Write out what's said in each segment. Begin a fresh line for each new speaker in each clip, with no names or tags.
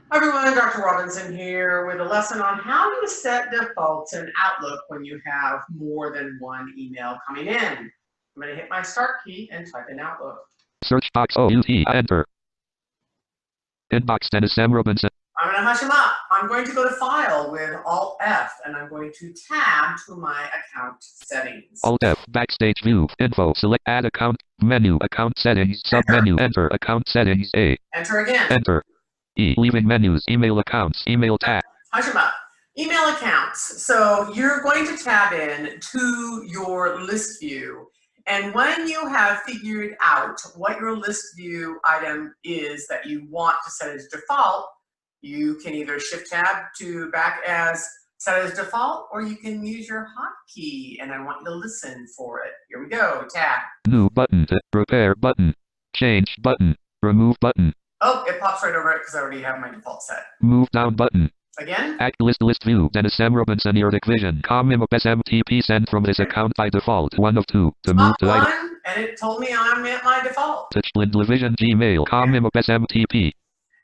Hi everyone, Dr. Robinson here with a lesson on how to set defaults in Outlook when you have more than one email coming in. I'm going to hit my start key and type in Outlook.
Search box OUT, enter. Inbox Dennis Sam Robinson.
I'm going to hush him up. I'm going to go to File with Alt F and I'm going to tab to my account settings.
Alt F, backstage view, info, select add account, menu, account settings, submenu, enter, account settings, A.
Enter again.
Enter. E, leaving menus, email accounts, email tab.
Hush him up. Email accounts. So you're going to tab in to your list view. And when you have figured out what your list view item is that you want to set as default, you can either shift tab to back as set as default, or you can use your hotkey. And I want you to listen for it. Here we go. Tab.
New button, repair button, change button, remove button.
Oh, it pops right over it because I already have my default set.
Move down button.
Again?
Act list view. Dennis Sam Robinson Nordic Vision. Com SMTP sent from this account by default. 1 of 2. To move to item.
And it told me I'm at my default.
Touchblind Vision Gmail. Com SMTP.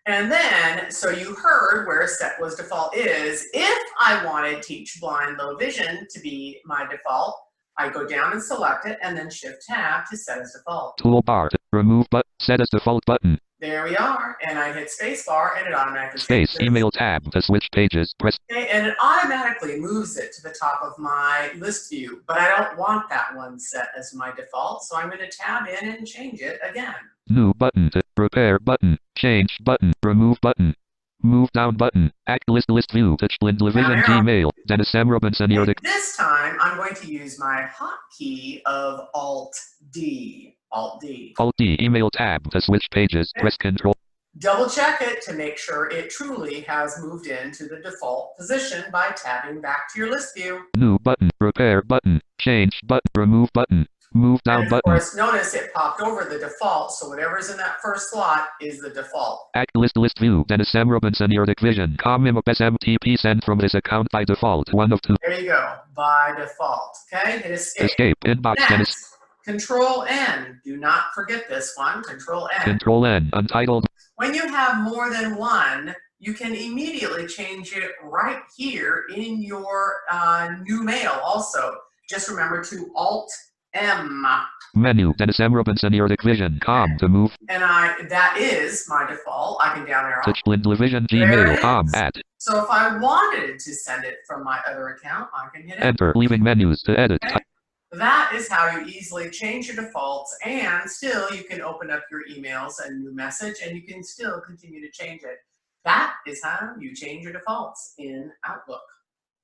And then, so you heard where set was default is. If I wanted Teach Blind Low Vision to be my default, I go down and select it and then shift tab to set as default.
Toolbar. Remove but set as default button.
There we are, and I hit spacebar and it automatically
space email tab to switch pages. Press.
Okay, and it automatically moves it to the top of my list view, but I don't want that one set as my default, so I'm going to tab in and change it again.
New button, repair button, change button, remove button, move down button, act list view, touchblind Vision Gmail, Dennis Sam Robinson Nordic.
This time I'm going to use my hotkey of Alt D. Alt D.
Alt D, email tab to switch pages. Okay. Press Control.
Double check it to make sure it truly has moved into the default position by tabbing back to your list view.
New button, repair button, change button, remove button, move down button. Of
course, notice it popped over the default, so whatever's in that first slot is the default.
Act list view, Dennis Sam Robinson Nordic Vision. Com SMTP sent from this account by default. 1 of 2.
There you go, by default. Okay, hit escape.
Escape, inbox,
Next.
Dennis.
Control N. Do not forget this one. Control N.
Control N. Untitled.
When you have more than one, you can immediately change it right here in your new mail also. Just remember to Alt M.
Menu. Dennis M. Robinson Nordic Vision. Com to move.
And that is my default. I can down arrow.
Touchblind Vision Gmail. Com at.
So if I wanted to send it from my other account, I can hit
Enter. Leaving menus to edit.
Okay. That is how you easily change your defaults, and still you can open up your emails and new message, and you can still continue to change it. That is how you change your defaults in Outlook.